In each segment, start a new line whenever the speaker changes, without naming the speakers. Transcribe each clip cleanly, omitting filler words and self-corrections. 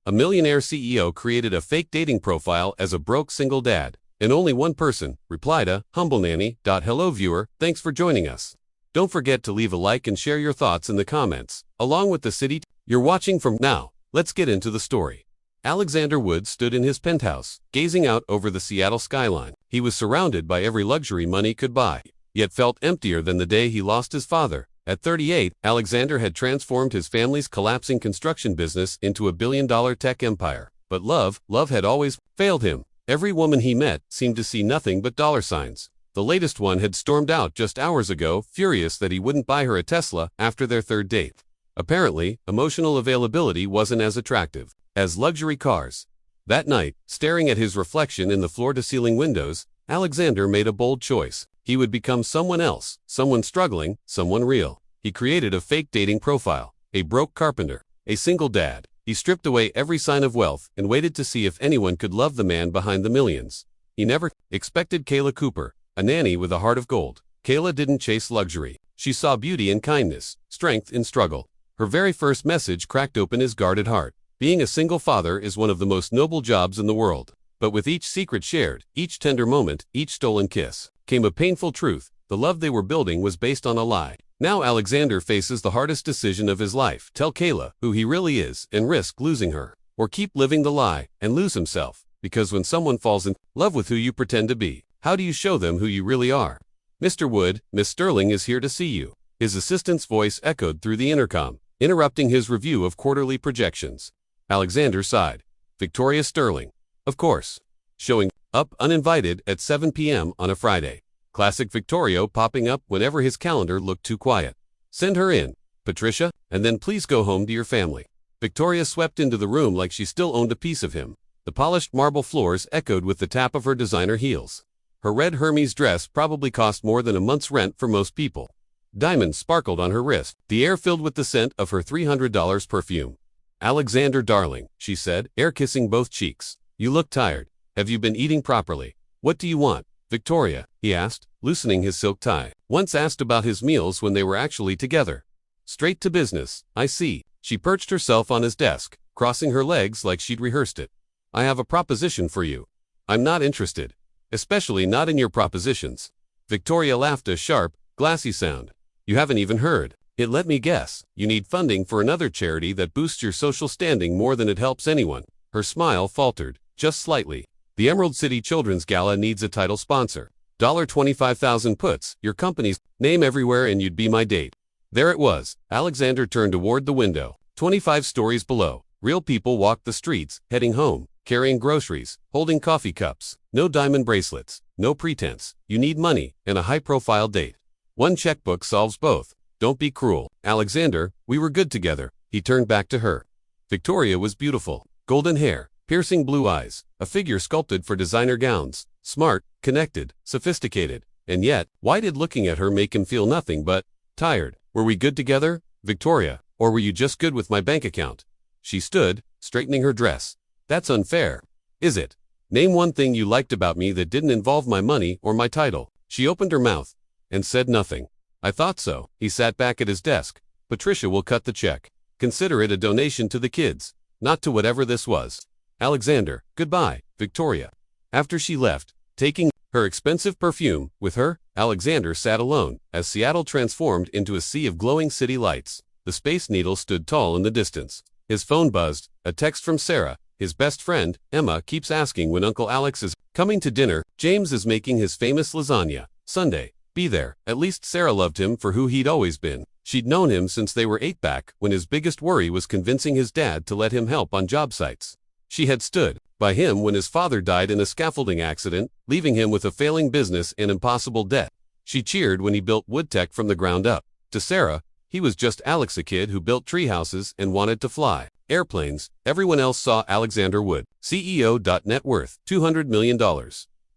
A millionaire CEO created a fake dating profile as a broke single dad, and only one person replied a humble nanny. Hello viewer, thanks for joining us. Don't forget to leave a like and share your thoughts in the comments, along with the city you're watching from. Now, let's get into the story. Alexander Wood stood in his penthouse, gazing out over the Seattle skyline. He was surrounded by every luxury money could buy, yet felt emptier than the day he lost his father. At 38, Alexander had transformed his family's collapsing construction business into a billion-dollar tech empire. But love had always failed him. Every woman he met seemed to see nothing but dollar signs. The latest one had stormed out just hours ago, furious that he wouldn't buy her a Tesla after their third date. Apparently, emotional availability wasn't as attractive as luxury cars. That night, staring at his reflection in the floor-to-ceiling windows, Alexander made a bold choice. He would become someone else, someone struggling, someone real. He created a fake dating profile, a broke carpenter, a single dad. He stripped away every sign of wealth and waited to see if anyone could love the man behind the millions. He never expected Kayla Cooper, a nanny with a heart of gold. Kayla didn't chase luxury. She saw beauty in kindness, strength in struggle. Her very first message cracked open his guarded heart. Being a single father is one of the most noble jobs in the world. But with each secret shared, each tender moment, each stolen kiss, came a painful truth. The love they were building was based on a lie. Now Alexander faces the hardest decision of his life. Tell Kayla who he really is and risk losing her, or keep living the lie and lose himself. Because when someone falls in love with who you pretend to be, how do you show them who you really are? Mr. Wood, Miss Sterling is here to see you. His assistant's voice echoed through the intercom, interrupting his review of quarterly projections. Alexander sighed. Victoria Sterling. Of course. Showing up uninvited at 7 p.m. on a Friday. Classic Victorio popping up whenever his calendar looked too quiet. Send her in, Patricia, and then please go home to your family. Victoria swept into the room like she still owned a piece of him. The polished marble floors echoed with the tap of her designer heels. Her red Hermes dress probably cost more than a month's rent for most people. Diamonds sparkled on her wrist, the air filled with the scent of her $300 perfume. Alexander darling, she said, air-kissing both cheeks. You look tired. Have you been eating properly? What do you want, Victoria? He asked, loosening his silk tie. Once asked about his meals when they were actually together. Straight to business, I see. She perched herself on his desk, crossing her legs like she'd rehearsed it. I have a proposition for you. I'm not interested. Especially not in your propositions. Victoria laughed a sharp, glassy sound. You haven't even heard. It let me guess. You need funding for another charity that boosts your social standing more than it helps anyone. Her smile faltered, just slightly. The Emerald City Children's Gala needs a title sponsor. $25,000 puts your company's name everywhere and you'd be my date. There it was. Alexander turned toward the window. 25 stories below, real people walked the streets, heading home, carrying groceries, holding coffee cups. No diamond bracelets, no pretense. You need money and a high-profile date. One checkbook solves both. Don't be cruel, Alexander, we were good together. He turned back to her. Victoria was beautiful. Golden hair, piercing blue eyes, a figure sculpted for designer gowns, smart, connected, sophisticated. And yet, why did looking at her make him feel nothing but tired? Were we good together, Victoria, or were you just good with my bank account? She stood, straightening her dress. That's unfair. Is it? Name one thing you liked about me that didn't involve my money or my title. She opened her mouth and said nothing. I thought so. He sat back at his desk. Patricia will cut the check. Consider it a donation to the kids, not to whatever this was. Alexander, goodbye, Victoria. After she left, taking her expensive perfume with her, Alexander sat alone as Seattle transformed into a sea of glowing city lights. The Space Needle stood tall in the distance. His phone buzzed, a text from Sarah. His best friend, Emma, keeps asking when Uncle Alex is coming to dinner. James is making his famous lasagna. Sunday. Be there. At least Sarah loved him for who he'd always been. She'd known him since they were 8 back, when his biggest worry was convincing his dad to let him help on job sites. She had stood by him when his father died in a scaffolding accident, leaving him with a failing business and impossible debt. She cheered when he built Woodtech from the ground up. To Sarah, he was just Alex, a kid who built tree houses and wanted to fly airplanes. Everyone else saw Alexander Wood, CEO. Net worth $200 million.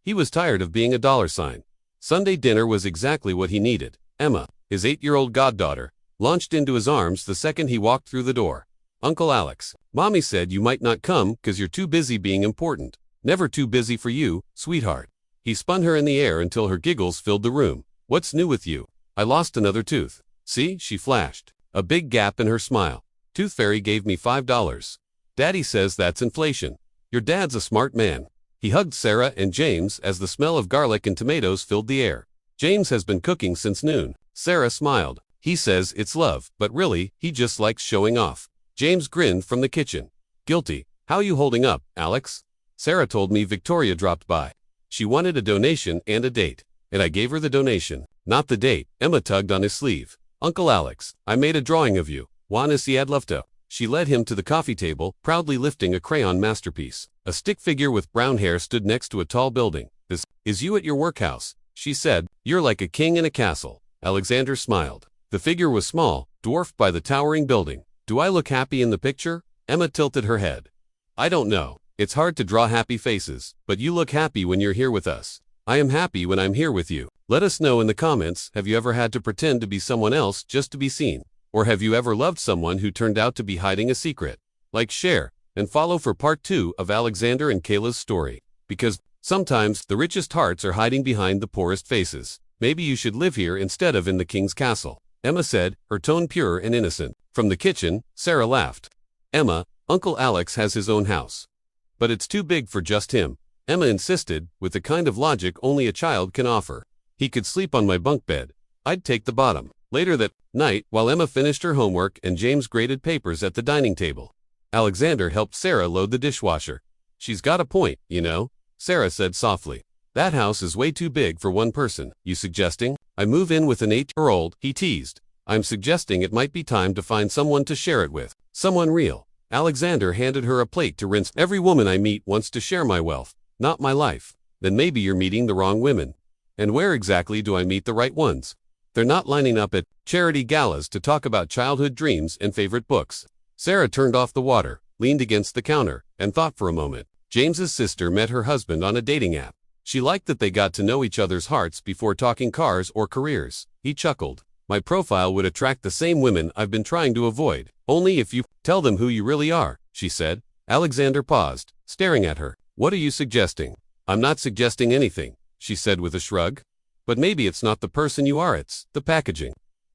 He was tired of being a dollar sign. Sunday dinner was exactly what he needed. Emma, his 8-year-old goddaughter, launched into his arms the second he walked through the door. Uncle Alex, Mommy said you might not come 'cause you're too busy being important. Never too busy for you, sweetheart. He spun her in the air until her giggles filled the room. What's new with you? I lost another tooth. See, she flashed, a big gap in her smile. Tooth Fairy gave me $5. Daddy says that's inflation. Your dad's a smart man. He hugged Sarah and James as the smell of garlic and tomatoes filled the air. James has been cooking since noon. Sarah smiled. He says it's love, but really, he just likes showing off. James grinned from the kitchen. Guilty. How you holding up, Alex? Sarah told me Victoria dropped by. She wanted a donation and a date. And I gave her the donation, not the date. Emma tugged on his sleeve. Uncle Alex, I made a drawing of you. Wanna see? I'd love to. She led him to the coffee table, proudly lifting a crayon masterpiece. A stick figure with brown hair stood next to a tall building. This is you at your workhouse, she said. You're like a king in a castle. Alexander smiled. The figure was small, dwarfed by the towering building. Do I look happy in the picture? Emma tilted her head. I don't know. It's hard to draw happy faces, but you look happy when you're here with us. I am happy when I'm here with you. Let us know in the comments, have you ever had to pretend to be someone else just to be seen? Or have you ever loved someone who turned out to be hiding a secret? Like, share, and follow for part 2 of Alexander and Kayla's story. Because sometimes the richest hearts are hiding behind the poorest faces. Maybe you should live here instead of in the king's castle, Emma said, her tone pure and innocent. From the kitchen, Sarah laughed. Emma, Uncle Alex has his own house. But it's too big for just him, Emma insisted, with the kind of logic only a child can offer. He could sleep on my bunk bed. I'd take the bottom. Later that night, while Emma finished her homework and James graded papers at the dining table, Alexander helped Sarah load the dishwasher. She's got a point, you know, Sarah said softly. That house is way too big for one person. You suggesting I move in with an 8-year-old? He teased. I'm suggesting it might be time to find someone to share it with. Someone real. Alexander handed her a plate to rinse. Every woman I meet wants to share my wealth, not my life. Then maybe you're meeting the wrong women. And where exactly do I meet the right ones? They're not lining up at charity galas to talk about childhood dreams and favorite books. Sarah turned off the water, leaned against the counter, and thought for a moment. James's sister met her husband on a dating app. She liked that they got to know each other's hearts before talking cars or careers. He chuckled. My profile would attract the same women I've been trying to avoid. Only if you tell them who you really are, she said. Alexander paused, staring at her. What are you suggesting? I'm not suggesting anything, she said with a shrug. But maybe it's not the person you are, it's the packaging.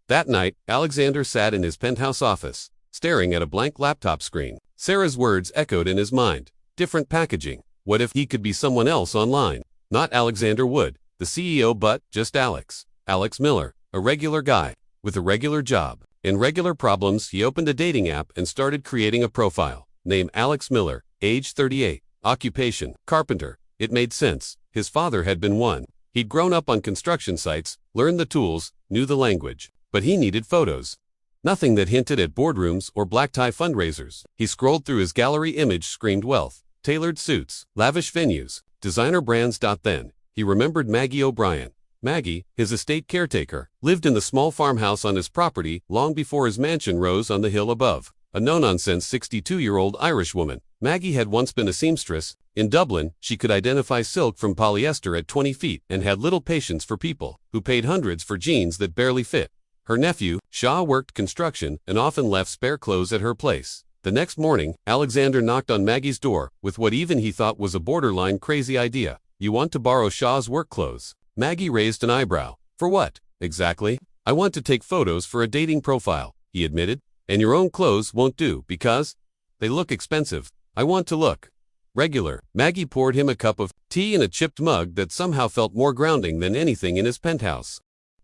That night, Alexander sat in his penthouse office, staring at a blank laptop screen. Sarah's words echoed in his mind. Different packaging. What if he could be someone else online? Not Alexander Wood, the CEO, but just Alex. Alex Miller, a regular guy, with a regular job. In regular problems, he opened a dating app and started creating a profile. Name Alex Miller, age 38. Occupation, carpenter. It made sense. His father had been one. He'd grown up on construction sites, learned the tools, knew the language. But he needed photos. Nothing that hinted at boardrooms or black-tie fundraisers. He scrolled through his gallery image screamed wealth, tailored suits, lavish venues, designer brands. Then, he remembered Maggie O'Brien. Maggie, his estate caretaker, lived in the small farmhouse on his property long before his mansion rose on the hill above. A no-nonsense 62-year-old Irish woman. Maggie had once been a seamstress. In Dublin, she could identify silk from polyester at 20 feet and had little patience for people who paid hundreds for jeans that barely fit. Her nephew, Shaw, worked construction and often left spare clothes at her place. The next morning, Alexander knocked on Maggie's door with what even he thought was a borderline crazy idea. You want to borrow Shaw's work clothes? Maggie raised an eyebrow. For what, exactly? I want to take photos for a dating profile, he admitted. And your own clothes won't do because they look expensive. I want to look regular. Maggie poured him a cup of tea in a chipped mug that somehow felt more grounding than anything in his penthouse.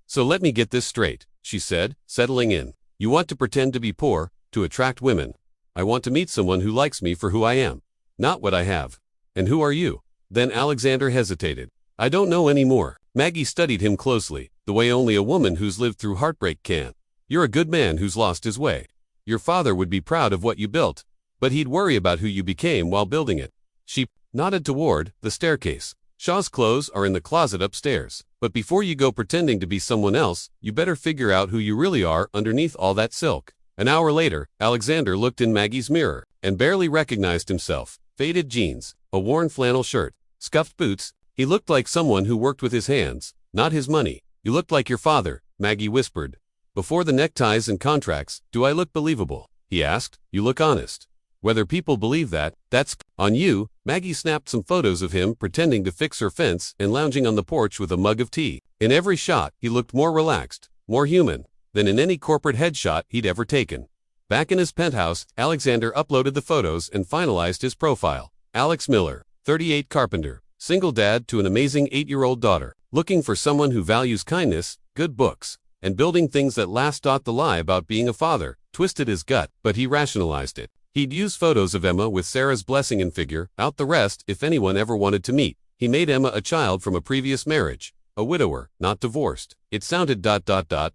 So let me get this straight, she said, settling in. You want to pretend to be poor, to attract women. I want to meet someone who likes me for who I am, not what I have. And who are you? Then Alexander hesitated. I don't know anymore. Maggie studied him closely, the way only a woman who's lived through heartbreak can. You're a good man who's lost his way. Your father would be proud of what you built, but he'd worry about who you became while building it. She nodded toward the staircase. Shaw's clothes are in the closet upstairs. But before you go pretending to be someone else, you better figure out who you really are underneath all that silk. An hour later, Alexander looked in Maggie's mirror and barely recognized himself. Faded jeans, a worn flannel shirt, scuffed boots. He looked like someone who worked with his hands, not his money. You looked like your father, Maggie whispered. Before the neckties and contracts, do I look believable? He asked. You look honest. Whether people believe that, that's on you. Maggie snapped some photos of him pretending to fix her fence and lounging on the porch with a mug of tea. In every shot, he looked more relaxed, more human, than in any corporate headshot he'd ever taken. Back in his penthouse, Alexander uploaded the photos and finalized his profile. Alex Miller, 38, carpenter, single dad to an amazing 8-year-old daughter, looking for someone who values kindness, good books, and building things that last. The lie about being a father twisted his gut, but he rationalized it. He'd use photos of Emma with Sarah's blessing in figure, out the rest if anyone ever wanted to meet. He made Emma a child from a previous marriage, a widower, not divorced. It sounded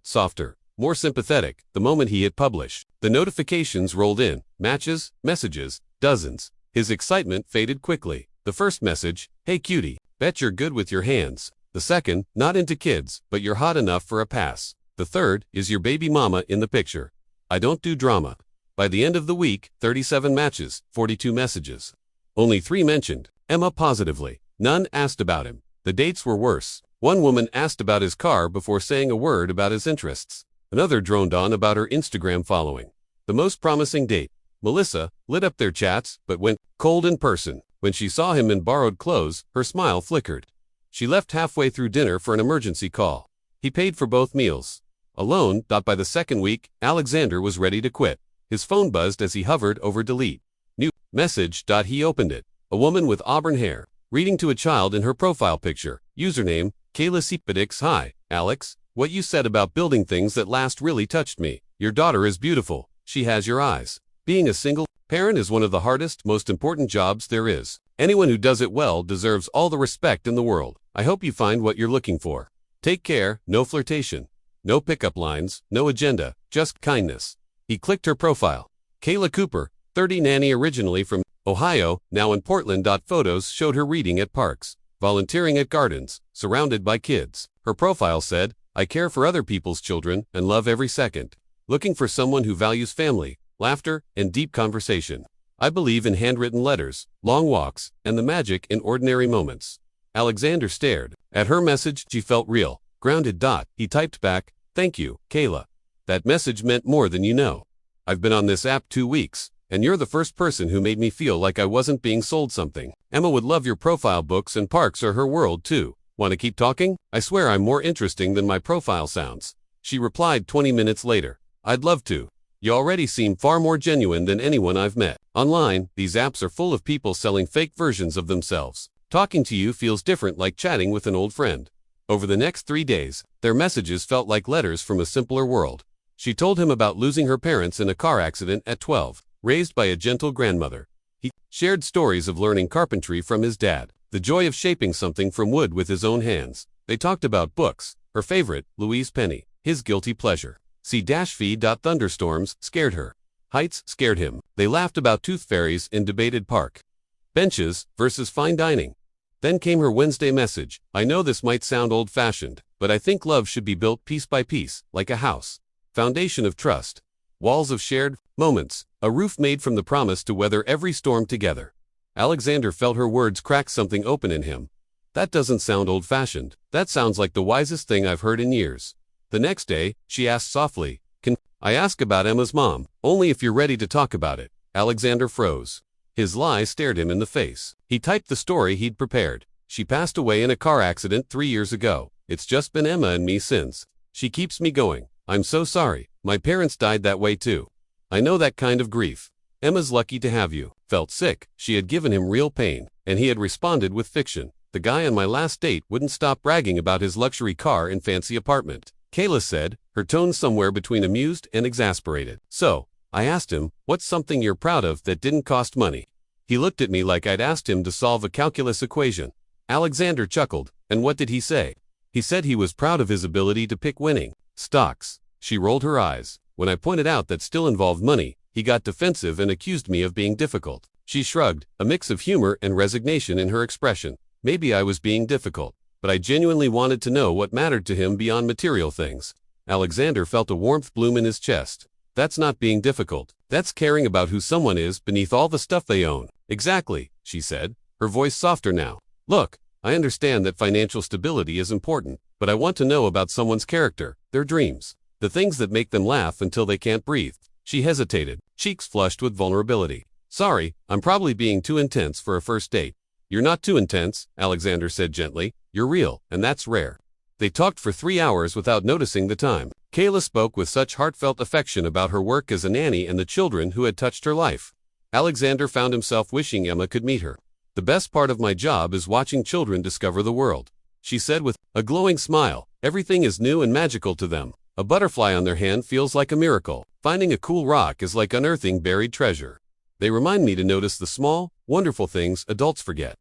softer, more sympathetic, the moment he hit publish. The notifications rolled in, matches, messages, dozens. His excitement faded quickly. The first message, hey cutie, bet you're good with your hands. The second, not into kids, but you're hot enough for a pass. The third, is your baby mama in the picture. I don't do drama. By the end of the week, 37 matches, 42 messages. Only 3 mentioned Emma positively. None asked about him. The dates were worse. One woman asked about his car before saying a word about his interests. Another droned on about her Instagram following. The most promising date, Melissa, lit up their chats, but went cold in person. When she saw him in borrowed clothes, her smile flickered. She left halfway through dinner for an emergency call. He paid for both meals. Alone. By the second week, Alexander was ready to quit. His phone buzzed as he hovered over delete. New message. He opened it. A woman with auburn hair, reading to a child in her profile picture. Username, Kayla Cpdx. Hi, Alex. What you said about building things that last really touched me. Your daughter is beautiful. She has your eyes. Being a single parent is one of the hardest, most important jobs there is. Anyone who does it well deserves all the respect in the world. I hope you find what you're looking for. Take care. No flirtation. No pickup lines. No agenda. Just kindness. He clicked her profile. Kayla Cooper, 30, nanny, originally from Ohio, now in Portland. Photos showed her reading at parks, volunteering at gardens, surrounded by kids. Her profile said, I care for other people's children and love every second. Looking for someone who values family, laughter, and deep conversation. I believe in handwritten letters, long walks, and the magic in ordinary moments. Alexander stared at her message. She felt real, grounded. He typed back, thank you, Kayla. That message meant more than you know. I've been on this app 2 weeks, and you're the first person who made me feel like I wasn't being sold something. Emma would love your profile. Books and parks are her world too. Want to keep talking? I swear I'm more interesting than my profile sounds. She replied 20 minutes later. I'd love to. You already seem far more genuine than anyone I've met. Online, these apps are full of people selling fake versions of themselves. Talking to you feels different, like chatting with an old friend. Over the next 3 days, their messages felt like letters from a simpler world. She told him about losing her parents in a car accident at 12, raised by a gentle grandmother. He shared stories of learning carpentry from his dad, the joy of shaping something from wood with his own hands. They talked about books, her favorite, Louise Penny, his guilty pleasure. C-feed. Thunderstorms scared her. Heights scared him. They laughed about tooth fairies and debated park benches versus fine dining. Then came her Wednesday message. I know this might sound old-fashioned, but I think love should be built piece by piece, like a house. Foundation of trust. Walls of shared moments. A roof made from the promise to weather every storm together. Alexander felt her words crack something open in him. That doesn't sound old-fashioned. That sounds like the wisest thing I've heard in years. The next day, she asked softly, can I ask about Emma's mom? Only if you're ready to talk about it. Alexander froze. His lie stared him in the face. He typed the story he'd prepared. She passed away in a car accident 3 years ago. It's just been Emma and me since. She keeps me going. I'm so sorry. My parents died that way too. I know that kind of grief. Emma's lucky to have you. Felt sick. She had given him real pain, and he had responded with fiction. The guy on my last date wouldn't stop bragging about his luxury car and fancy apartment. Kayla said, her tone somewhere between amused and exasperated. So, I asked him, what's something you're proud of that didn't cost money? He looked at me like I'd asked him to solve a calculus equation. Alexander chuckled. And what did he say? He said he was proud of his ability to pick winning stocks. She rolled her eyes. When I pointed out that still involved money, he got defensive and accused me of being difficult. She shrugged, a mix of humor and resignation in her expression. Maybe I was being difficult, but I genuinely wanted to know what mattered to him beyond material things. Alexander felt a warmth bloom in his chest. That's not being difficult. That's caring about who someone is beneath all the stuff they own. Exactly, she said, her voice softer now. Look, I understand that financial stability is important, but I want to know about someone's character, their dreams, the things that make them laugh until they can't breathe. She hesitated, cheeks flushed with vulnerability. Sorry, I'm probably being too intense for a first date. You're not too intense, Alexander said gently. You're real, and that's rare. They talked for 3 hours without noticing the time. Kayla spoke with such heartfelt affection about her work as a nanny and the children who had touched her life. Alexander found himself wishing Emma could meet her. "The best part of my job is watching children discover the world," she said with a glowing smile. "Everything is new and magical to them. A butterfly on their hand feels like a miracle. Finding a cool rock is like unearthing buried treasure. They remind me to notice the small, wonderful things adults forget."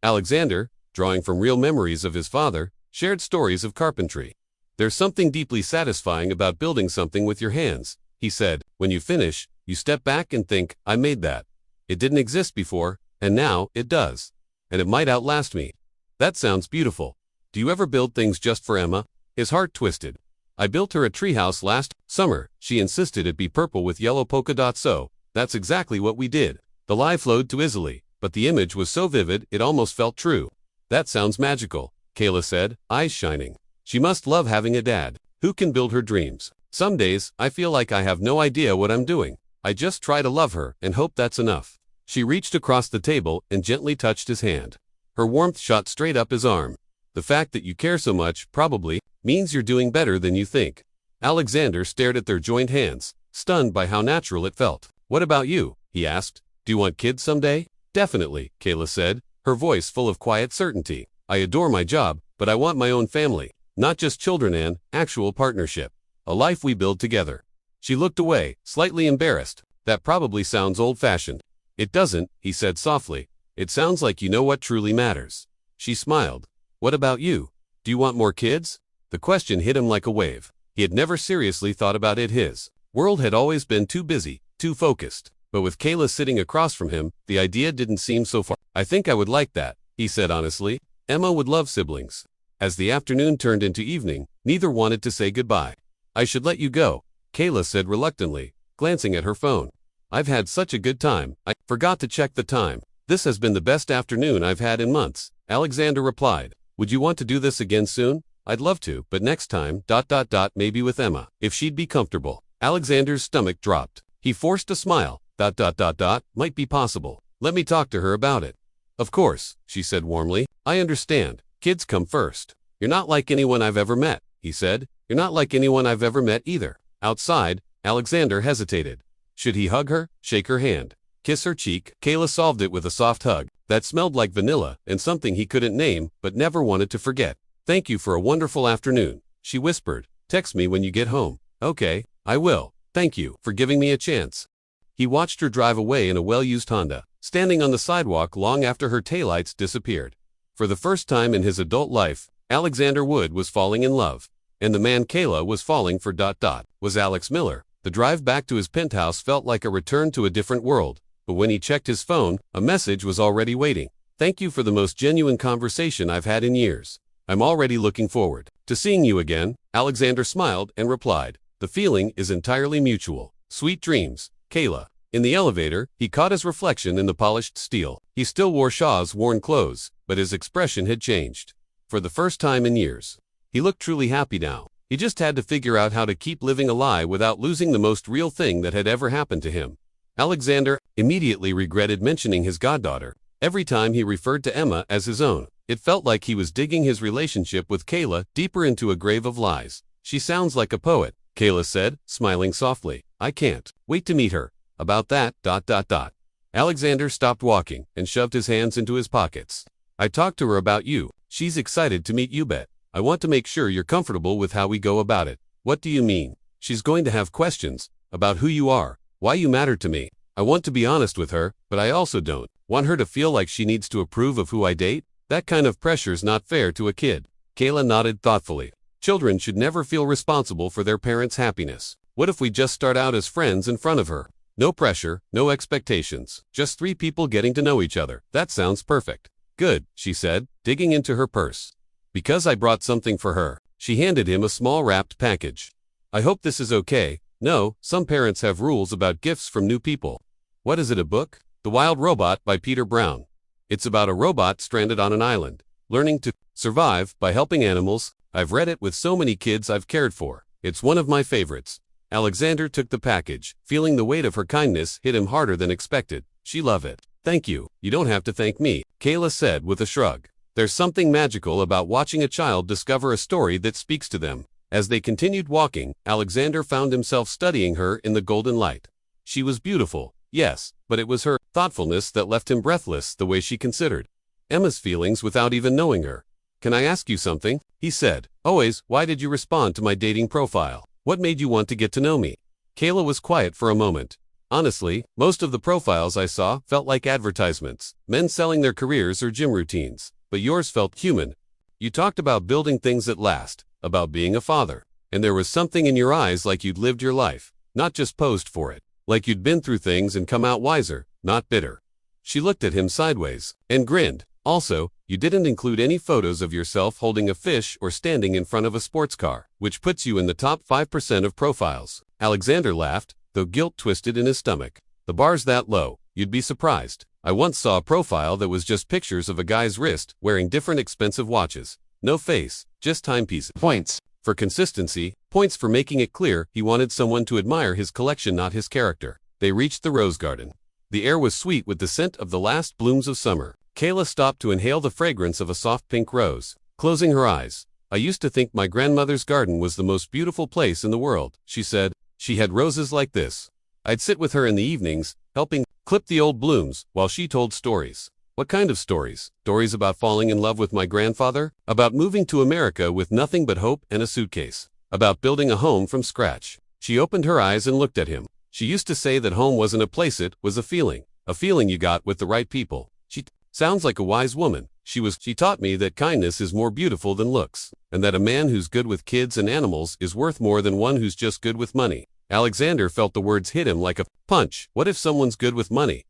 Alexander, drawing from real memories of his father, shared stories of carpentry. "There's something deeply satisfying about building something with your hands," he said. "When you finish, you step back and think, I made that. It didn't exist before, and now it does. And it might outlast me." "That sounds beautiful. Do you ever build things just for Emma?" His heart twisted. "I built her a treehouse last summer. She insisted it be purple with yellow polka dots, so that's exactly what we did." The lie flowed too easily, but the image was so vivid it almost felt true. "That sounds magical," Kayla said, eyes shining. She must love having a dad who can build her dreams. "Some days, I feel like I have no idea what I'm doing. I just try to love her and hope that's enough." She reached across the table and gently touched his hand. Her warmth shot straight up his arm. "The fact that you care so much probably means you're doing better than you think." Alexander stared at their joined hands, stunned by how natural it felt. "What about you?" he asked. "Do you want kids someday?" "Definitely," Kayla said, her voice full of quiet certainty. "I adore my job, but I want my own family. Not just children and actual partnership. A life we build together." She looked away, slightly embarrassed. "That probably sounds old-fashioned." "It doesn't," he said softly. "It sounds like you know what truly matters." She smiled. "What about you? Do you want more kids?" The question hit him like a wave. He had never seriously thought about it. His world had always been too busy, too focused. But with Kayla sitting across from him, the idea didn't seem so far. "I think I would like that," he said honestly. Emma would love siblings. As the afternoon turned into evening, neither wanted to say goodbye. "I should let you go," Kayla said reluctantly, glancing at her phone. "I've had such a good time, I forgot to check the time. This has been the best afternoon I've had in months," Alexander replied. "Would you want to do this again soon?" "I'd love to, but next time, maybe with Emma, if she'd be comfortable." Alexander's stomach dropped. He forced a smile. Might be possible. Let me talk to her about it." "Of course," she said warmly. "I understand. Kids come first." "You're not like anyone I've ever met," he said. "You're not like anyone I've ever met either." Outside, Alexander hesitated. Should he hug her, shake her hand, kiss her cheek? Kayla solved it with a soft hug that smelled like vanilla and something he couldn't name but never wanted to forget. "Thank you for a wonderful afternoon," she whispered. "Text me when you get home." "Okay, I will. Thank you for giving me a chance." He watched her drive away in a well-used Honda, standing on the sidewalk long after her taillights disappeared. For the first time in his adult life, Alexander Wood was falling in love. And the man Kayla was falling for was Alex Miller. The drive back to his penthouse felt like a return to a different world, but when he checked his phone, a message was already waiting. "Thank you for the most genuine conversation I've had in years. I'm already looking forward to seeing you again." Alexander smiled and replied, "The feeling is entirely mutual. Sweet dreams, Kayla." In the elevator, he caught his reflection in the polished steel. He still wore Shaw's worn clothes, but his expression had changed. For the first time in years, he looked truly happy now. He just had to figure out how to keep living a lie without losing the most real thing that had ever happened to him. Alexander immediately regretted mentioning his goddaughter. Every time he referred to Emma as his own, it felt like he was digging his relationship with Kayla deeper into a grave of lies. "She sounds like a poet," Kayla said, smiling softly. "I can't wait to meet her." About that, Alexander stopped walking and shoved his hands into his pockets. "I talked to her about you. She's excited to meet you, bet. I want to make sure you're comfortable with how we go about it." "What do you mean?" "She's going to have questions about who you are, why you matter to me. I want to be honest with her, but I also don't want her to feel like she needs to approve of who I date. That kind of pressure's not fair to a kid." Kayla nodded thoughtfully. "Children should never feel responsible for their parents' happiness. What if we just start out as friends in front of her? No pressure, no expectations, just three people getting to know each other." "That sounds perfect." "Good," she said, digging into her purse. "Because I brought something for her." She handed him a small wrapped package. "I hope this is okay." "No, some parents have rules about gifts from new people." "What is it, a book?" "The Wild Robot" by Peter Brown. It's about a robot stranded on an island, learning to survive by helping animals. I've read it with so many kids I've cared for. It's one of my favorites. Alexander took the package, feeling the weight of her kindness hit him harder than expected. "She love it." "Thank you. You don't have to thank me," Kayla said with a shrug. "There's something magical about watching a child discover a story that speaks to them." As they continued walking, Alexander found himself studying her in the golden light. She was beautiful, yes, but it was her thoughtfulness that left him breathless, the way she considered Emma's feelings without even knowing her. "Can I ask you something?" he said. "Always, why did you respond to my dating profile? What made you want to get to know me?" Kayla was quiet for a moment. "Honestly, most of the profiles I saw felt like advertisements, men selling their careers or gym routines. But yours felt human. You talked about building things that last, about being a father. And there was something in your eyes like you'd lived your life, not just posed for it. Like you'd been through things and come out wiser, not bitter." She looked at him sideways and grinned. "Also, you didn't include any photos of yourself holding a fish or standing in front of a sports car, which puts you in the top 5% of profiles." Alexander laughed, though guilt twisted in his stomach. "The bar's that low, you'd be surprised. I once saw a profile that was just pictures of a guy's wrist wearing different expensive watches. No face, just timepieces. Points for consistency, points for making it clear he wanted someone to admire his collection, not his character." They reached the rose garden. The air was sweet with the scent of the last blooms of summer. Kayla stopped to inhale the fragrance of a soft pink rose. Closing her eyes, "I used to think my grandmother's garden was the most beautiful place in the world," she said. "She had roses like this. I'd sit with her in the evenings, helping clip the old blooms while she told stories." "What kind of stories? Stories about falling in love with my grandfather? About moving to America with nothing but hope and a suitcase? About building a home from scratch?" She opened her eyes and looked at him. "She used to say that home wasn't a place, it was a feeling you got with the right people." Sounds like a wise woman. She taught me that kindness is more beautiful than looks, and that a man who's good with kids and animals is worth more than one who's just good with money. Alexander felt the words hit him like a punch. What if someone's good with money,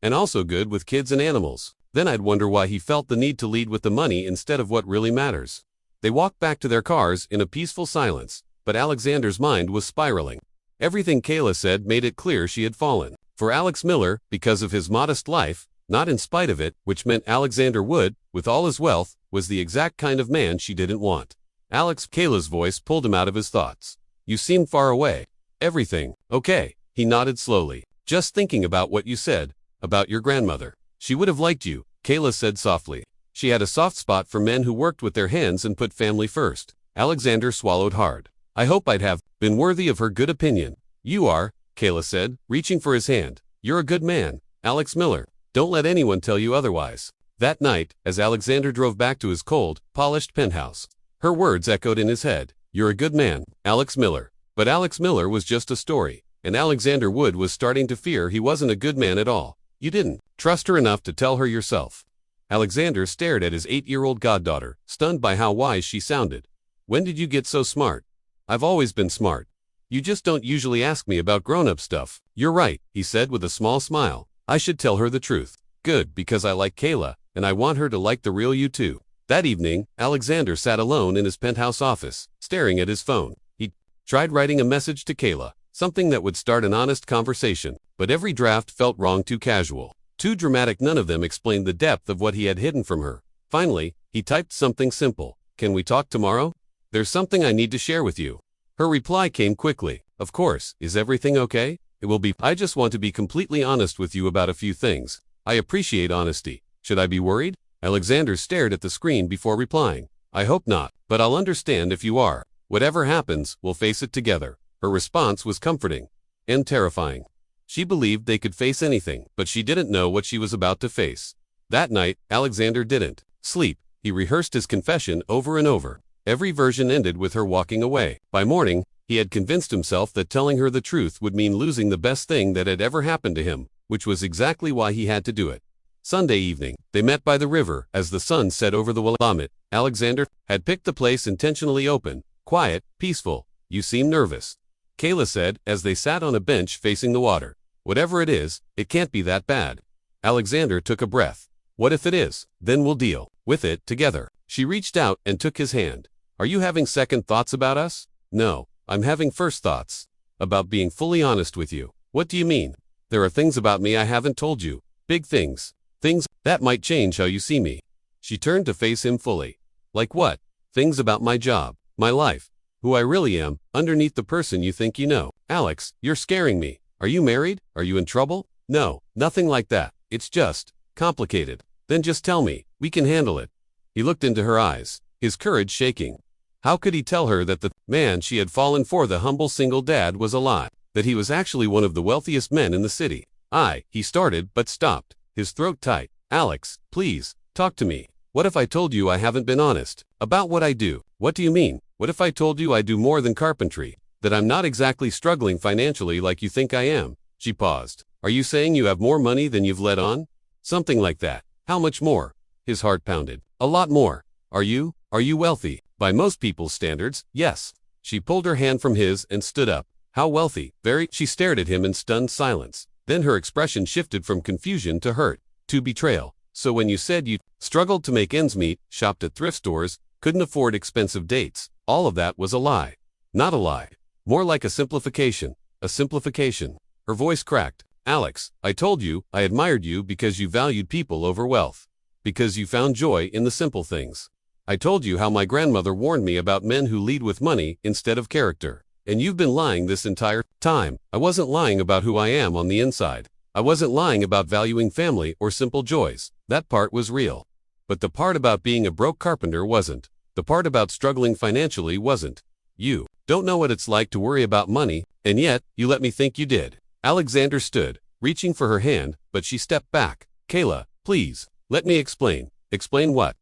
and also good with kids and animals? Then I'd wonder why he felt the need to lead with the money instead of what really matters. They walked back to their cars in a peaceful silence, but Alexander's mind was spiraling. Everything Kayla said made it clear she had fallen for Alex Miller because of his modest life, not in spite of it, which meant Alexander Wood, with all his wealth, was the exact kind of man she didn't want. Kayla's voice pulled him out of his thoughts. "You seem far away. Everything okay?" He nodded slowly. "Just thinking about what you said, about your grandmother. She would have liked you," Kayla said softly. She had a soft spot for men who worked with their hands and put family first. Alexander swallowed hard. "I hope I'd have been worthy of her good opinion." "You are," Kayla said, reaching for his hand. "You're a good man, Alex Miller. Don't let anyone tell you otherwise." That night, as Alexander drove back to his cold, polished penthouse, her words echoed in his head. "You're a good man, Alex Miller." But Alex Miller was just a story, and Alexander Wood was starting to fear he wasn't a good man at all. "You didn't trust her enough to tell her yourself." Alexander stared at his 8-year-old goddaughter, stunned by how wise she sounded. "When did you get so smart?" "I've always been smart. You just don't usually ask me about grown-up stuff." "You're right," he said with a small smile. "I should tell her the truth." "Good, because I like Kayla, and I want her to like the real you too." That evening, Alexander sat alone in his penthouse office, staring at his phone. He tried writing a message to Kayla, something that would start an honest conversation, but every draft felt wrong, too casual, too dramatic. None of them explained the depth of what he had hidden from her. Finally, he typed something simple. "Can we talk tomorrow? There's something I need to share with you." Her reply came quickly. "Of course, is everything okay? It will be. I just want to be completely honest with you about a few things. I appreciate honesty. Should I be worried?" Alexander stared at the screen before replying. "I hope not, but I'll understand if you are. Whatever happens, we'll face it together." Her response was comforting and terrifying. She believed they could face anything, but she didn't know what she was about to face. That night, Alexander didn't sleep. He rehearsed his confession over and over. Every version ended with her walking away. By morning, he had convinced himself that telling her the truth would mean losing the best thing that had ever happened to him, which was exactly why he had to do it. Sunday evening, they met by the river as the sun set over the Willamette. Alexander had picked the place intentionally open, quiet, peaceful. "You seem nervous," Kayla said as they sat on a bench facing the water. "Whatever it is, it can't be that bad." Alexander took a breath. "What if it is? Then we'll deal with it together." She reached out and took his hand. "Are you having second thoughts about us?" "No, I'm having first thoughts. About being fully honest with you." "What do you mean?" "There are things about me I haven't told you. Big things. Things that might change how you see me." She turned to face him fully. "Like what?" "Things about my job, my life, who I really am, underneath the person you think you know." "Alex, you're scaring me. Are you married? Are you in trouble?" "No, nothing like that. It's just complicated." "Then just tell me. We can handle it." He looked into her eyes, his courage shaking. How could he tell her that the man she had fallen for, the humble single dad, was a lie? That he was actually one of the wealthiest men in the city? He started, but stopped, his throat tight. Alex, please, talk to me. What if I told you I haven't been honest about what I do? What do you mean? What if I told you I do more than carpentry? That I'm not exactly struggling financially like you think I am? She paused. Are you saying you have more money than you've let on? Something like that. How much more? His heart pounded. A lot more. Are you wealthy? By most people's standards, yes. She pulled her hand from his and stood up. How wealthy? Very. She stared at him in stunned silence. Then her expression shifted from confusion to hurt, to betrayal. So when you said you struggled to make ends meet, shopped at thrift stores, couldn't afford expensive dates, all of that was a lie. Not a lie. More like a simplification. A simplification. Her voice cracked. Alex, I told you I admired you because you valued people over wealth. Because you found joy in the simple things. I told you how my grandmother warned me about men who lead with money instead of character. And you've been lying this entire time. I wasn't lying about who I am on the inside. I wasn't lying about valuing family or simple joys. That part was real. But the part about being a broke carpenter wasn't. The part about struggling financially wasn't. You don't know what it's like to worry about money, and yet, you let me think you did. Alexander stood, reaching for her hand, but she stepped back. Kayla, please, let me explain. Explain what?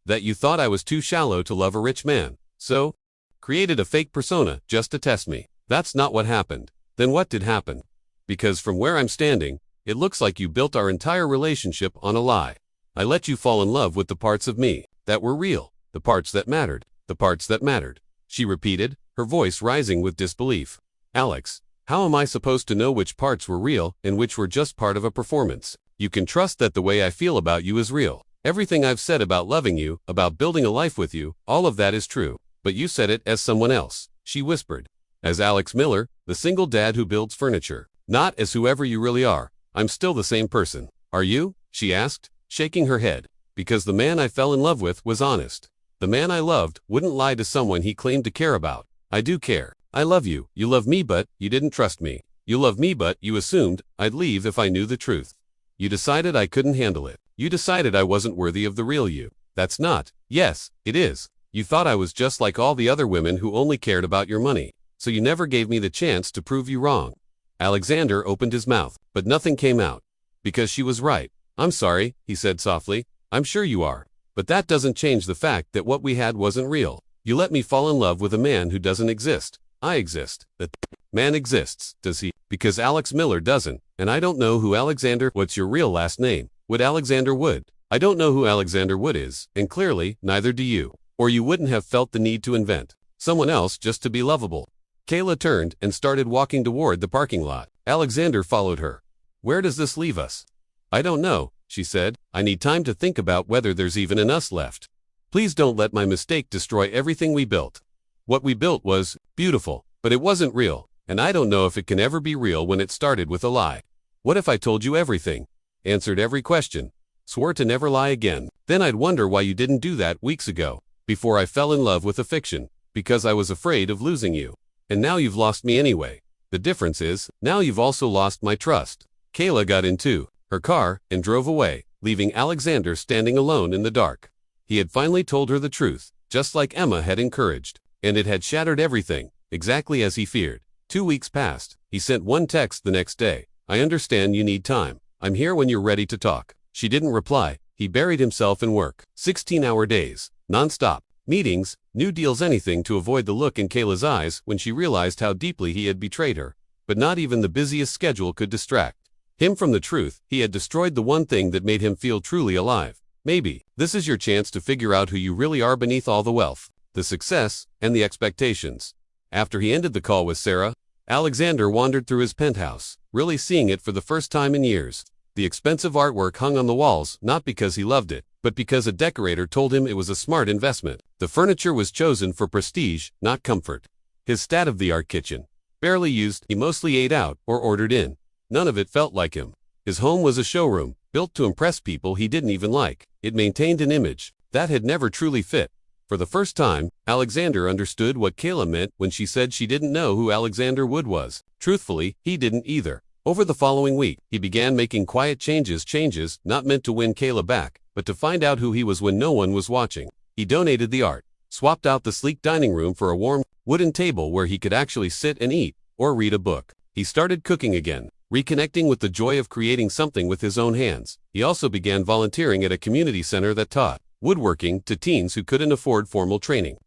That you thought I was too shallow to love a rich man. So? Created a fake persona just to test me. That's not what happened. Then what did happen? Because from where I'm standing, it looks like you built our entire relationship on a lie. I let you fall in love with the parts of me that were real, the parts that mattered, the parts that mattered. She repeated, her voice rising with disbelief. Alex, how am I supposed to know which parts were real and which were just part of a performance? You can trust that the way I feel about you is real. Everything I've said about loving you, about building a life with you, all of that is true. But you said it as someone else, she whispered. As Alex Miller, the single dad who builds furniture. Not as whoever you really are. I'm still the same person. Are you? She asked, shaking her head. Because the man I fell in love with was honest. The man I loved wouldn't lie to someone he claimed to care about. I do care. I love you. You love me, but you didn't trust me. You love me, but you assumed I'd leave if I knew the truth. You decided I couldn't handle it. You decided I wasn't worthy of the real you. That's not. Yes, it is. You thought I was just like all the other women who only cared about your money. So you never gave me the chance to prove you wrong. Alexander opened his mouth, but nothing came out. Because she was right. I'm sorry, he said softly. I'm sure you are. But that doesn't change the fact that what we had wasn't real. You let me fall in love with a man who doesn't exist. I exist. That man exists, does he? Because Alex Miller doesn't, and I don't know who Alexander. What's your real last name? Wood Alexander Wood. I don't know who Alexander Wood is, and clearly, neither do you. Or you wouldn't have felt the need to invent someone else just to be lovable. Kayla turned and started walking toward the parking lot. Alexander followed her. Where does this leave us? I don't know, she said. I need time to think about whether there's even an us left. Please don't let my mistake destroy everything we built. What we built was beautiful, but it wasn't real, and I don't know if it can ever be real when it started with a lie. What if I told you everything? Answered every question. Swore to never lie again. Then I'd wonder why you didn't do that weeks ago. Before I fell in love with a fiction, because I was afraid of losing you. And now you've lost me anyway. The difference is, now you've also lost my trust. Kayla got into her car and drove away, leaving Alexander standing alone in the dark. He had finally told her the truth, just like Emma had encouraged, and it had shattered everything, exactly as he feared. 2 weeks passed. He sent one text the next day. I understand you need time. I'm here when you're ready to talk. She didn't reply. He buried himself in work. 16-hour days. Non-stop. Meetings, new deals, anything to avoid the look in Kayla's eyes when she realized how deeply he had betrayed her. But not even the busiest schedule could distract him from the truth. He had destroyed the one thing that made him feel truly alive. Maybe this is your chance to figure out who you really are beneath all the wealth, the success, and the expectations. After he ended the call with Sarah, Alexander wandered through his penthouse, really seeing it for the first time in years. The expensive artwork hung on the walls, not because he loved it, but because a decorator told him it was a smart investment. The furniture was chosen for prestige, not comfort. His state-of-the-art kitchen, barely used, he mostly ate out or ordered in. None of it felt like him. His home was a showroom, built to impress people he didn't even like. It maintained an image that had never truly fit. For the first time, Alexander understood what Kayla meant when she said she didn't know who Alexander Wood was. Truthfully, he didn't either. Over the following week, he began making quiet changes not meant to win Kayla back, but to find out who he was when no one was watching. He donated the art, swapped out the sleek dining room for a warm, wooden table where he could actually sit and eat, or read a book. He started cooking again, reconnecting with the joy of creating something with his own hands. He also began volunteering at a community center that taught woodworking to teens who couldn't afford formal training.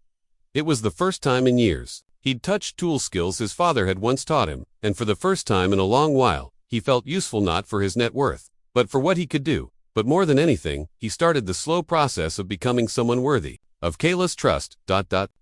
It was the first time in years he'd touched tool skills his father had once taught him, and for the first time in a long while, he felt useful not for his net worth, but for what he could do. But more than anything, he started the slow process of becoming someone worthy of Kayla's trust,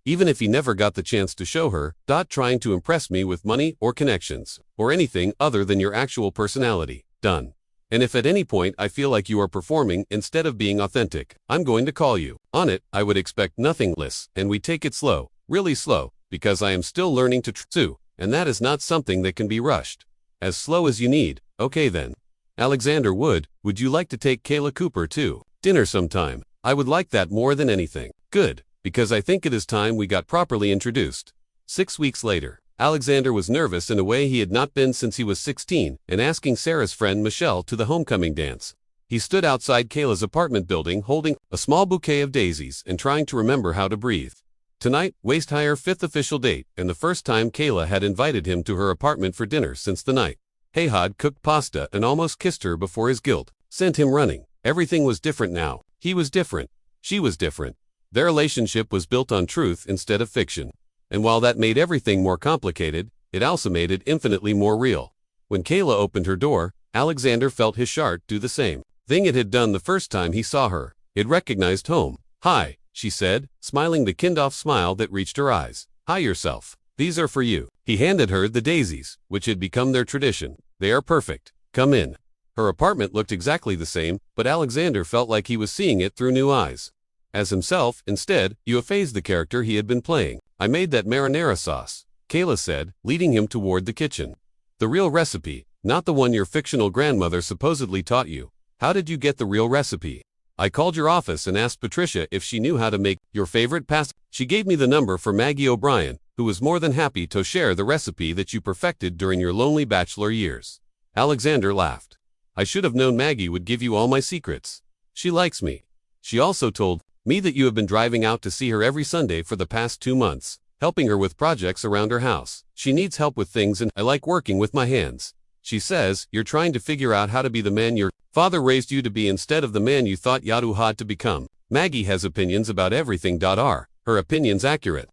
even if he never got the chance to show her, trying to impress me with money or connections, or anything other than your actual personality, done. And if at any point I feel like you are performing instead of being authentic, I'm going to call you on it. I would expect nothing less, and we take it slow, really slow, because I am still learning to too, and that is not something that can be rushed. As slow as you need. Okay then. Alexander would you like to take Kayla Cooper to dinner sometime? I would like that more than anything. Good, because I think it is time we got properly introduced. 6 weeks later, Alexander was nervous in a way he had not been since he was 16, and asking Sarah's friend Michelle to the homecoming dance. He stood outside Kayla's apartment building holding a small bouquet of daisies and trying to remember how to breathe. Tonight, waist-higher 5th official date, and the first time Kayla had invited him to her apartment for dinner since the night Hayhad cooked pasta and almost kissed her before his guilt sent him running. Everything was different now. He was different. She was different. Their relationship was built on truth instead of fiction. And while that made everything more complicated, it also made it infinitely more real. When Kayla opened her door, Alexander felt his heart do the same thing it had done the first time he saw her. It recognized home. "Hi," she said, smiling the kind-off smile that reached her eyes. "Hi yourself. These are for you." He handed her the daisies, which had become their tradition. "They are perfect. Come in." Her apartment looked exactly the same, but Alexander felt like he was seeing it through new eyes. As himself, instead, you effaced the character he had been playing. "I made that marinara sauce," Kayla said, leading him toward the kitchen. "The real recipe, not the one your fictional grandmother supposedly taught you. How did you get the real recipe?" "I called your office and asked Patricia if she knew how to make your favorite pasta. She gave me the number for Maggie O'Brien, who was more than happy to share the recipe that you perfected during your lonely bachelor years." Alexander laughed. "I should have known Maggie would give you all my secrets. She likes me. She also told me that you have been driving out to see her every Sunday for the past 2 months, helping her with projects around her house. She needs help with things and I like working with my hands. She says you're trying to figure out how to be the man your father raised you to be instead of the man you thought you had to become. Maggie has opinions about everything. Are her opinions accurate?"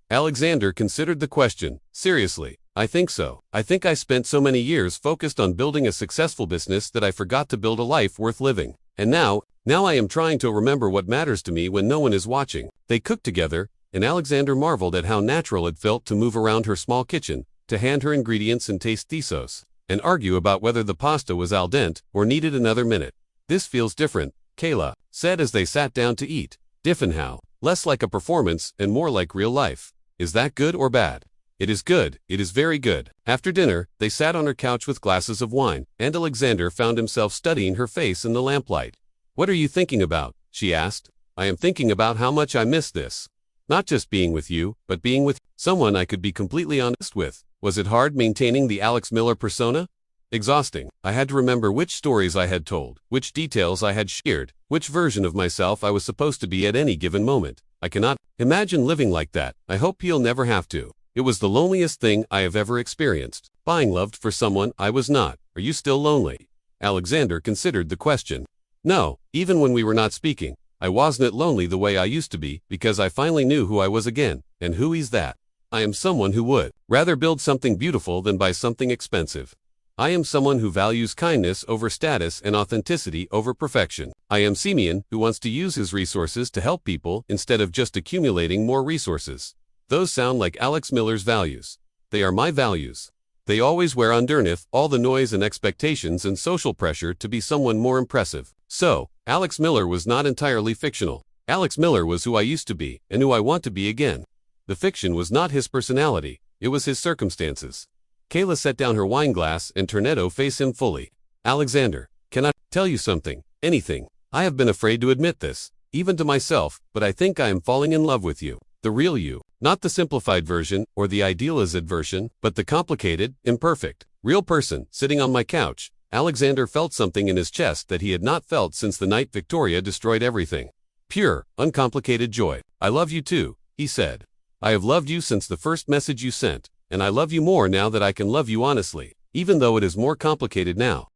Alexander considered the question. "Seriously, I think so. I think I spent so many years focused on building a successful business that I forgot to build a life worth living. And now I am trying to remember what matters to me when no one is watching." They cooked together, and Alexander marveled at how natural it felt to move around her small kitchen, to hand her ingredients and taste thesos, and argue about whether the pasta was al dente or needed another minute. "This feels different," Kayla said as they sat down to eat. "Different how? Less like a performance and more like real life. Is that good or bad?" "It is good. It is very good." After dinner, they sat on her couch with glasses of wine, and Alexander found himself studying her face in the lamplight. "What are you thinking about?" she asked. "I am thinking about how much I miss this. Not just being with you, but being with someone I could be completely honest with." Was it hard maintaining the Alex Miller persona? Exhausting. I had to remember which stories I had told, which details I had shared, which version of myself I was supposed to be at any given moment. I cannot imagine living like that. I hope he'll never have to. It was the loneliest thing I have ever experienced. Being loved for someone I was not. Are you still lonely? Alexander considered the question. No, even when we were not speaking, I wasn't lonely the way I used to be, because I finally knew who I was again, and who is that. I am someone who would rather build something beautiful than buy something expensive. I am someone who values kindness over status and authenticity over perfection. I am Simeon, who wants to use his resources to help people instead of just accumulating more resources. Those sound like Alex Miller's values. They are my values. They always wear underneath all the noise and expectations and social pressure to be someone more impressive. So, Alex Miller was not entirely fictional. Alex Miller was who I used to be, and who I want to be again. The fiction was not his personality, it was his circumstances. Kayla set down her wine glass and turned to face him fully. Alexander, can I tell you something? Anything. I have been afraid to admit this, even to myself, but I think I am falling in love with you. The real you. Not the simplified version or the idealized version, but the complicated, imperfect, real person. Sitting on my couch, Alexander felt something in his chest that he had not felt since the night Victoria destroyed everything. Pure, uncomplicated joy. I love you too, he said. I have loved you since the first message you sent, and I love you more now that I can love you honestly, even though it is more complicated now.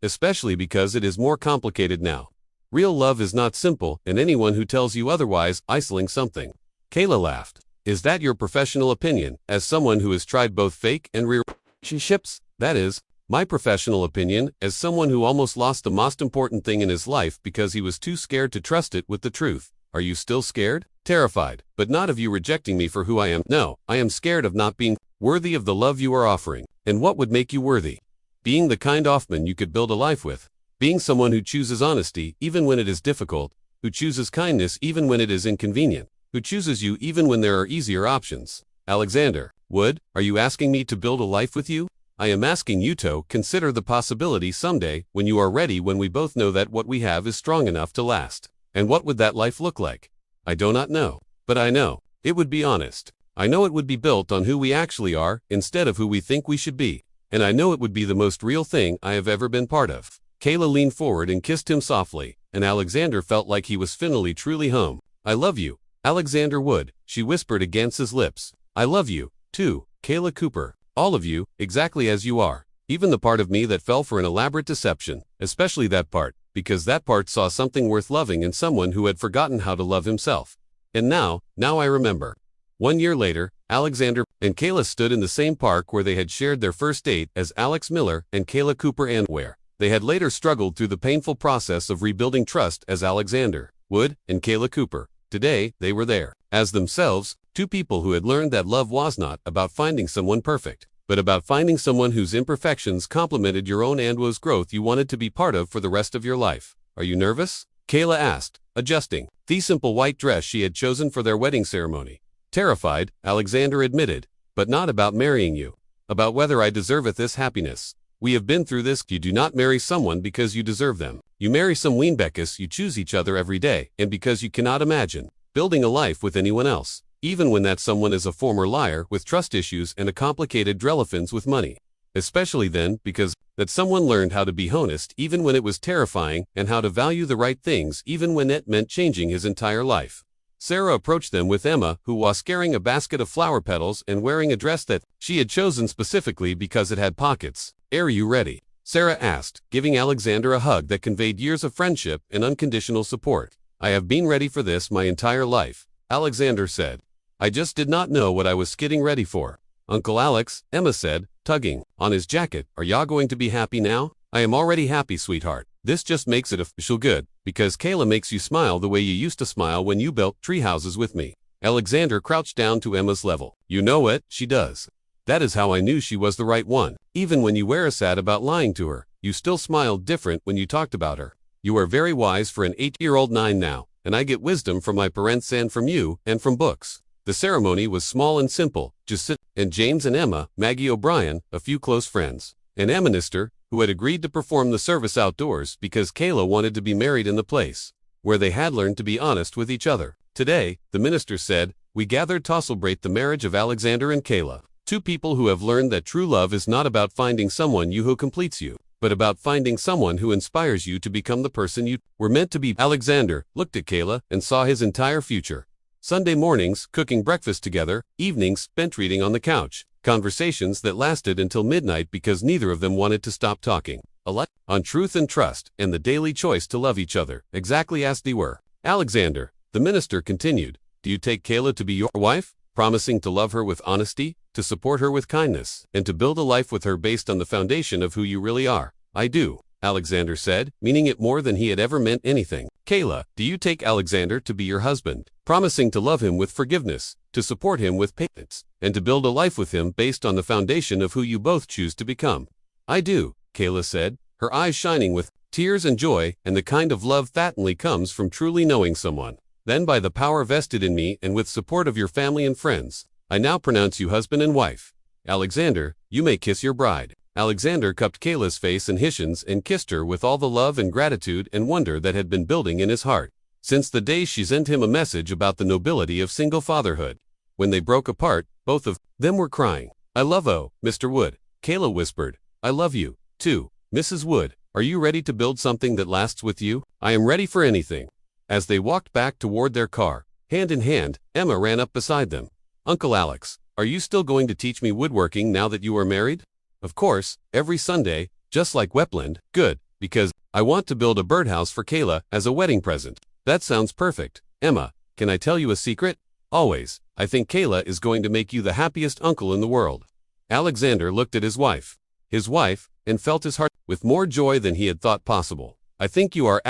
Especially because it is more complicated now. Real love is not simple, and anyone who tells you otherwise isolating something. Kayla laughed. Is that your professional opinion, as someone who has tried both fake and real relationships? That is, my professional opinion, as someone who almost lost the most important thing in his life because he was too scared to trust it with the truth. Are you still scared? Terrified, but not of you rejecting me for who I am. No, I am scared of not being worthy of the love you are offering. And what would make you worthy? Being the kind of man you could build a life with. Being someone who chooses honesty even when it is difficult, who chooses kindness even when it is inconvenient, who chooses you even when there are easier options. Alexander Wood, are you asking me to build a life with you? I am asking you to consider the possibility someday, when you are ready, when we both know that what we have is strong enough to last. And what would that life look like? I do not know. But I know. It would be honest. I know it would be built on who we actually are, instead of who we think we should be. And I know it would be the most real thing I have ever been part of. Kayla leaned forward and kissed him softly, and Alexander felt like he was finally truly home. I love you, Alexander Wood, she whispered against his lips. I love you, too, Kayla Cooper. All of you, exactly as you are. Even the part of me that fell for an elaborate deception, especially that part, because that part saw something worth loving in someone who had forgotten how to love himself. And now I remember. 1 year later, Alexander and Kayla stood in the same park where they had shared their first date as Alex Miller and Kayla Cooper, and where they had later struggled through the painful process of rebuilding trust as Alexander Wood and Kayla Cooper. Today, they were there, as themselves, two people who had learned that love was not about finding someone perfect, but about finding someone whose imperfections complemented your own and was growth you wanted to be part of for the rest of your life. Are you nervous? Kayla asked, adjusting the simple white dress she had chosen for their wedding ceremony. Terrified, Alexander admitted, but not about marrying you. About whether I deserve this happiness. We have been through this. You do not marry someone because you deserve them. You marry some weenbeckus. You choose each other every day, and because you cannot imagine building a life with anyone else, even when that someone is a former liar with trust issues and a complicated relevance with money. Especially then, because that someone learned how to be honest even when it was terrifying, and how to value the right things even when it meant changing his entire life. Sarah approached them with Emma, who was carrying a basket of flower petals and wearing a dress that she had chosen specifically because it had pockets. Are you ready? Sarah asked, giving Alexander a hug that conveyed years of friendship and unconditional support. I have been ready for this my entire life, Alexander said. I just did not know what I was getting ready for. Uncle Alex, Emma said, tugging on his jacket. Are ya going to be happy now? I am already happy, sweetheart. This just makes it official good, because Kayla makes you smile the way you used to smile when you built tree houses with me. Alexander crouched down to Emma's level. You know what? She does. That is how I knew she was the right one. Even when you were sad about lying to her, you still smiled different when you talked about her. You are very wise for an 8-year-old 9 now, and I get wisdom from my parents and from you, and from books. The ceremony was small and simple, just Sid and James and Emma, Maggie O'Brien, a few close friends, and a minister, who had agreed to perform the service outdoors because Kayla wanted to be married in the place where they had learned to be honest with each other. Today, the minister said, we gathered to celebrate the marriage of Alexander and Kayla, two people who have learned that true love is not about finding someone who completes you, but about finding someone who inspires you to become the person you were meant to be. Alexander looked at Kayla and saw his entire future. Sunday mornings, cooking breakfast together, evenings spent reading on the couch, conversations that lasted until midnight because neither of them wanted to stop talking. A lot on truth and trust, and the daily choice to love each other, exactly as they were. Alexander, the minister continued, do you take Kayla to be your wife, promising to love her with honesty, to support her with kindness, and to build a life with her based on the foundation of who you really are? I do, Alexander said, meaning it more than he had ever meant anything. Kayla, do you take Alexander to be your husband, promising to love him with forgiveness, to support him with patience, and to build a life with him based on the foundation of who you both choose to become? I do, Kayla said, her eyes shining with tears and joy, and the kind of love that only comes from truly knowing someone. Then by the power vested in me and with support of your family and friends, I now pronounce you husband and wife. Alexander, you may kiss your bride. Alexander cupped Kayla's face in his hands and kissed her with all the love and gratitude and wonder that had been building in his heart since the day she sent him a message about the nobility of single fatherhood. When they broke apart, both of them were crying. I love Mr. Wood, Kayla whispered. I love you, too, Mrs. Wood. Are you ready to build something that lasts with you? I am ready for anything. As they walked back toward their car, Hand in hand, Emma ran up beside them. Uncle Alex, are you still going to teach me woodworking now that you are married? Of course, every Sunday, just like Wepland. Good, because I want to build a birdhouse for Kayla as a wedding present. That sounds perfect. Emma, can I tell you a secret? Always, I think Kayla is going to make you the happiest uncle in the world. Alexander looked at his wife, and felt his heart with more joy than he had thought possible. I think you are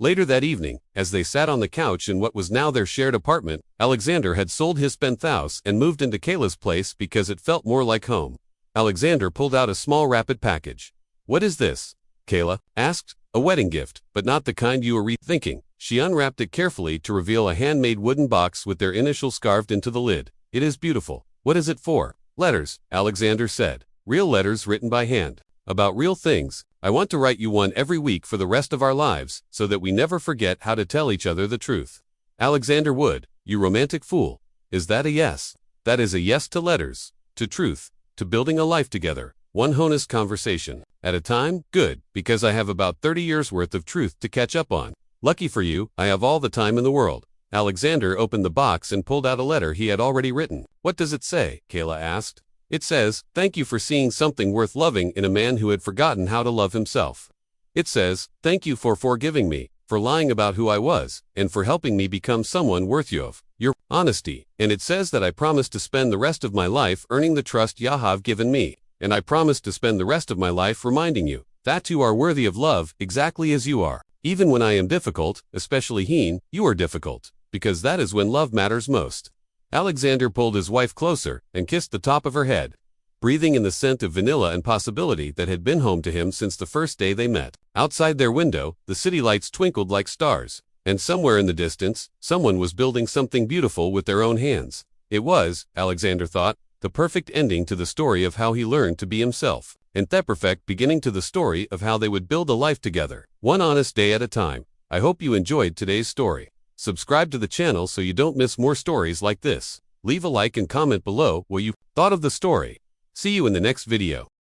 Later that evening, as they sat on the couch in what was now their shared apartment, Alexander had sold his penthouse and moved into Kayla's place because it felt more like home. Alexander pulled out a small wrapped package. What is this? Kayla asked. A wedding gift, but not the kind you were thinking. She unwrapped it carefully to reveal a handmade wooden box with their initials carved into the lid. It is beautiful. What is it for? Letters, Alexander said. Real letters written by hand. About real things. I want to write you one every week for the rest of our lives, so that we never forget how to tell each other the truth. Alexander Wood, you romantic fool. Is that a yes? That is a yes to letters, to truth, to building a life together, one honest conversation at a time. Good, because I have about 30 years worth of truth to catch up on. Lucky for you, I have all the time in the world. Alexander opened the box and pulled out a letter he had already written. What does it say? Kayla asked. It says, thank you for seeing something worth loving in a man who had forgotten how to love himself. It says, thank you for forgiving me, for lying about who I was, and for helping me become someone worthy of your honesty. And it says that I promise to spend the rest of my life earning the trust you have given me. And I promise to spend the rest of my life reminding you that you are worthy of love exactly as you are. Even when I am difficult, especially you are difficult, because that is when love matters most. Alexander pulled his wife closer and kissed the top of her head, breathing in the scent of vanilla and possibility that had been home to him since the first day they met. Outside their window, the city lights twinkled like stars, and somewhere in the distance, someone was building something beautiful with their own hands. It was, Alexander thought, the perfect ending to the story of how he learned to be himself, and the perfect beginning to the story of how they would build a life together, one honest day at a time. I hope you enjoyed today's story. Subscribe to the channel so you don't miss more stories like this. Leave a like and comment below what you thought of the story. See you in the next video.